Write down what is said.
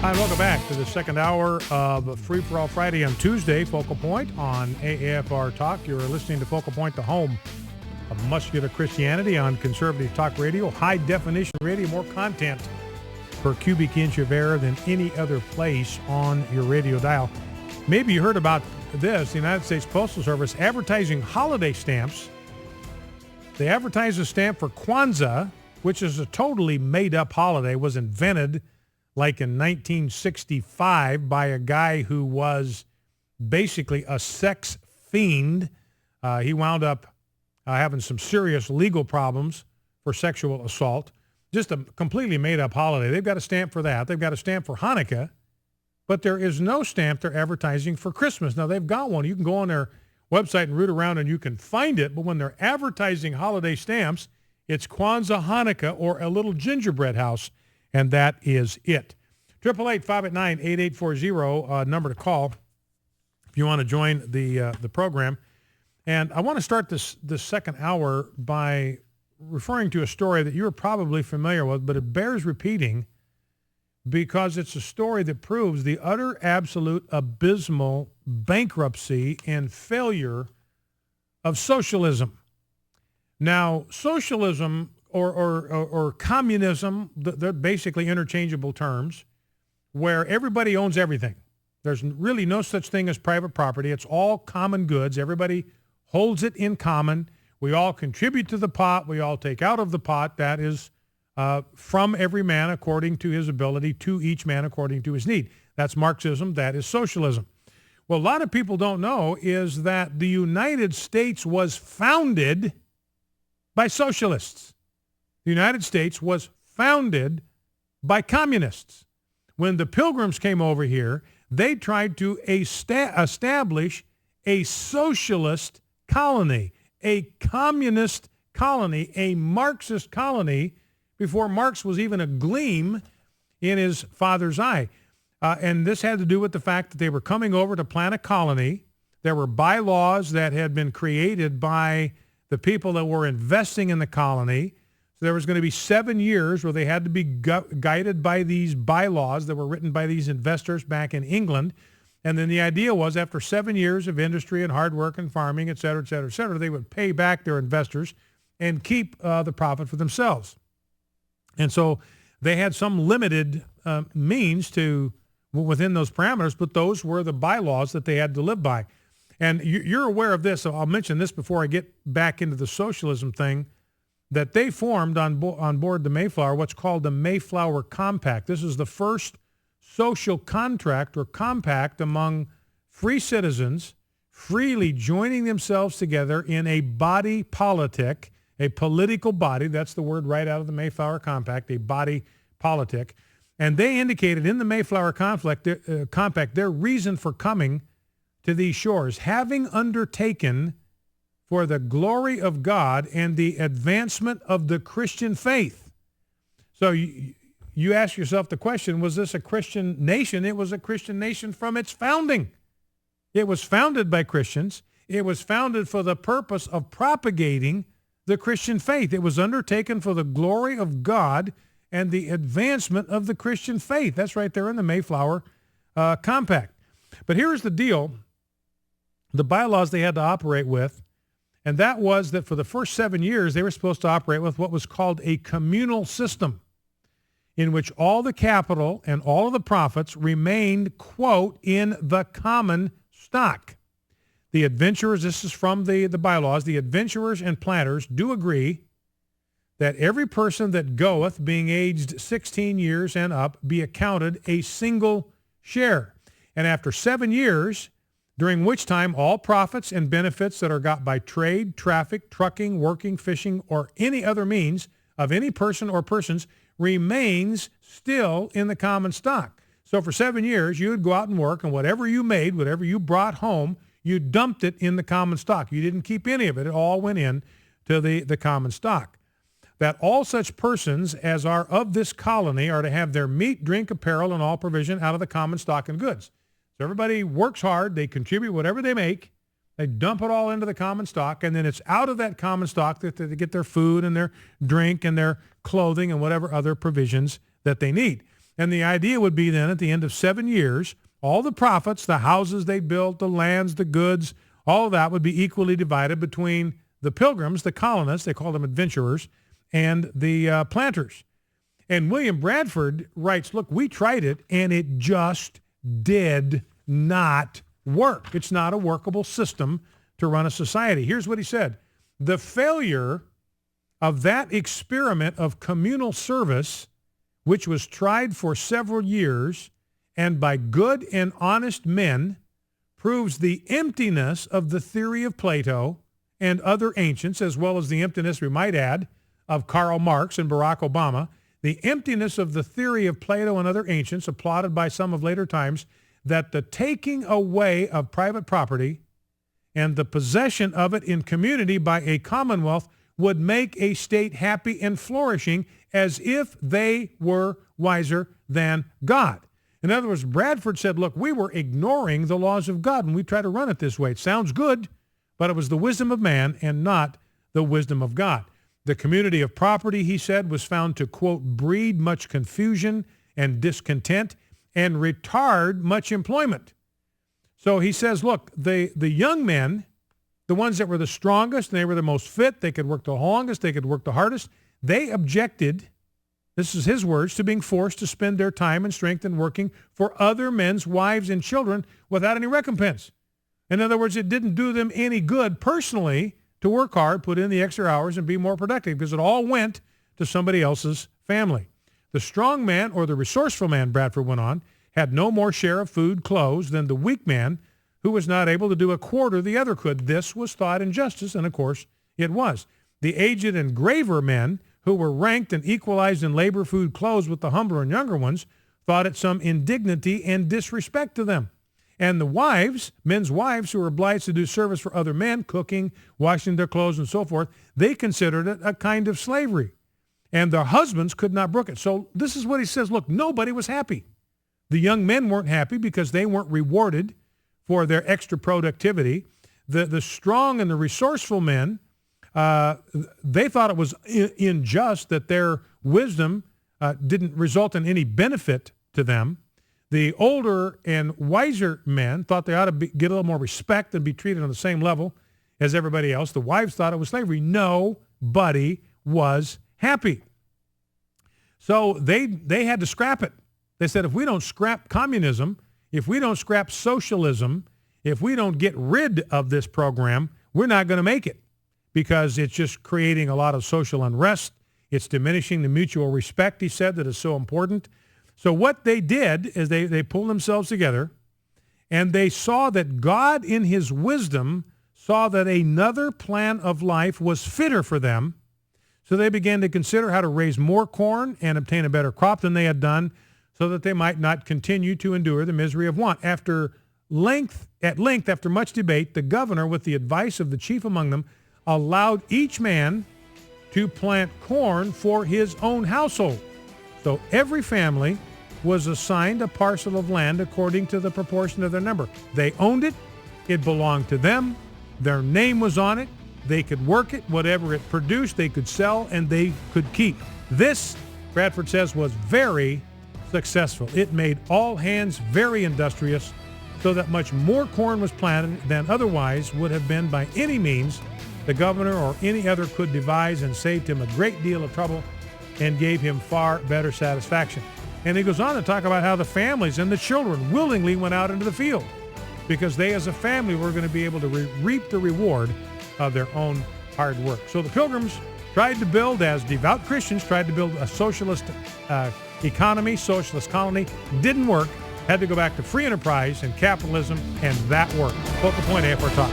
Hi, welcome back to the second hour of Free For All Friday on Tuesday, Focal Point on AAFR Talk. You're listening to Focal Point, the home of muscular Christianity on conservative talk radio, high definition radio, more content per cubic inch of air than any other place on your radio dial. Maybe you heard about this, the United States Postal Service advertising holiday stamps. They advertise a stamp for Kwanzaa, which is a totally made-up holiday, was invented like in 1965 by a guy who was basically a sex fiend. He wound up having some serious legal problems for sexual assault. Just a completely made-up holiday. They've got a stamp for that. They've got a stamp for Hanukkah, but there is no stamp they're advertising for Christmas. Now, they've got one. You can go on their website and root around and you can find it, but when they're advertising holiday stamps, it's Kwanzaa, Hanukkah, or a little gingerbread house, and that is it. 888-589-8840, number to call if you want to join the program. And I want to start this second hour by referring to a story that you're probably familiar with, but it bears repeating because it's a story that proves the utter, absolute, abysmal bankruptcy and failure of socialism. Now, socialism or communism, they're basically interchangeable terms, where everybody owns everything. There's really no such thing as private property. It's all common goods. Everybody holds it in common. We all contribute to the pot. We all take out of the pot. That is from every man according to his ability, to each man according to his need. That's Marxism. That is socialism. Well, a lot of people don't know is that the United States was founded by socialists. The United States was founded by communists. When the Pilgrims came over here, they tried to establish a socialist colony, a communist colony, a Marxist colony before Marx was even a gleam in his father's eye. And this had to do with the fact that they were coming over to plant a colony. There were bylaws that had been created by the people that were investing in the colony. So there was going to be 7 years where they had to be guided by these bylaws that were written by these investors back in England. And then the idea was after 7 years of industry and hard work and farming, et cetera, they would pay back their investors and keep the profit for themselves. And so they had some limited means to within those parameters, but those were the bylaws that they had to live by. And you're aware of this. So I'll mention this before I get back into the socialism thing, that they formed on board the Mayflower what's called the Mayflower Compact. This is the first social contract or compact among free citizens freely joining themselves together in a body politic, a political body. That's the word right out of the Mayflower Compact, a body politic. And they indicated in the Mayflower Compact their reason for coming to these shores, having undertaken for the glory of God and the advancement of the Christian faith. So you ask yourself the question, was this a Christian nation? It was a Christian nation from its founding. It was founded by Christians. It was founded for the purpose of propagating the Christian faith. It was undertaken for the glory of God and the advancement of the Christian faith. That's right there in the Mayflower Compact. But here's the deal, the bylaws they had to operate with, and that was that for the first 7 years, they were supposed to operate with what was called a communal system in which all the capital and all of the profits remained, quote, in the common stock. The adventurers, this is from the bylaws, the adventurers and planters do agree that every person that goeth, being aged 16 years and up, be accounted a single share. And after 7 years, during which time all profits and benefits that are got by trade, traffic, trucking, working, fishing, or any other means of any person or persons remains still in the common stock. So for 7 years, you would go out and work, and whatever you made, whatever you brought home, you dumped it in the common stock. You didn't keep any of it. It all went in to the common stock. That all such persons as are of this colony are to have their meat, drink, apparel, and all provision out of the common stock and goods. So everybody works hard. They contribute whatever they make. They dump it all into the common stock, and then it's out of that common stock that they get their food and their drink and their clothing and whatever other provisions that they need. And the idea would be then at the end of 7 years, all the profits, the houses they built, the lands, the goods, all of that would be equally divided between the Pilgrims, the colonists, they called them adventurers, and the planters. And William Bradford writes, look, we tried it, and it just did not work. It's not a workable system to run a society. Here's what he said. The failure of that experiment of communal service, which was tried for several years and by good and honest men, proves the emptiness of the theory of Plato and other ancients, as well as the emptiness, we might add, of Karl Marx and Barack Obama, the emptiness of the theory of Plato and other ancients, applauded by some of later times, that the taking away of private property and the possession of it in community by a commonwealth would make a state happy and flourishing as if they were wiser than God. In other words, Bradford said, look, we were ignoring the laws of God when we try to run it this way. It sounds good, but it was the wisdom of man and not the wisdom of God. The community of property, he said, was found to, quote, breed much confusion and discontent and retard much employment. So he says, look, the young men, the ones that were the strongest and they were the most fit, they could work the longest, they could work the hardest, they objected, this is his words, to being forced to spend their time and strength in working for other men's wives and children without any recompense. In other words, it didn't do them any good personally to work hard, put in the extra hours, and be more productive because it all went to somebody else's family. The strong man, or the resourceful man, Bradford went on, had no more share of food, clothes than the weak man who was not able to do a quarter the other could. This was thought injustice, and of course it was. The aged and graver men who were ranked and equalized in labor, food, clothes with the humbler and younger ones thought it some indignity and disrespect to them. And the wives, men's wives who were obliged to do service for other men, cooking, washing their clothes and so forth, they considered it a kind of slavery. And their husbands could not brook it. So this is what he says, look, nobody was happy. The young men weren't happy because they weren't rewarded for their extra productivity. The strong and the resourceful men, they thought it was unjust that their wisdom didn't result in any benefit to them. The older and wiser men thought they ought to get a little more respect and be treated on the same level as everybody else. The wives thought it was slavery. Nobody was happy. So they had to scrap it. They said, if we don't scrap communism, if we don't scrap socialism, if we don't get rid of this program, we're not going to make it because it's just creating a lot of social unrest. It's diminishing the mutual respect, he said, that is so important. So what they did is they pulled themselves together and they saw that God in his wisdom saw that another plan of life was fitter for them. So they began to consider how to raise more corn and obtain a better crop than they had done so that they might not continue to endure the misery of want. At length, after much debate, the governor, with the advice of the chief among them, allowed each man to plant corn for his own household. So every family was assigned a parcel of land according to the proportion of their number. They owned it. It belonged to them. Their name was on it. They could work it. Whatever it produced, they could sell and they could keep. This, Bradford says, was very successful. It made all hands very industrious so that much more corn was planted than otherwise would have been by any means the governor or any other could devise, and saved him a great deal of trouble and gave him far better satisfaction. And he goes on to talk about how the families and the children willingly went out into the field because they as a family were going to be able to reap the reward of their own hard work. So the Pilgrims tried to build, as devout Christians tried to build, a socialist economy, socialist colony. Didn't work. Had to go back to free enterprise and capitalism, and that worked. Focal Point AFR Talk.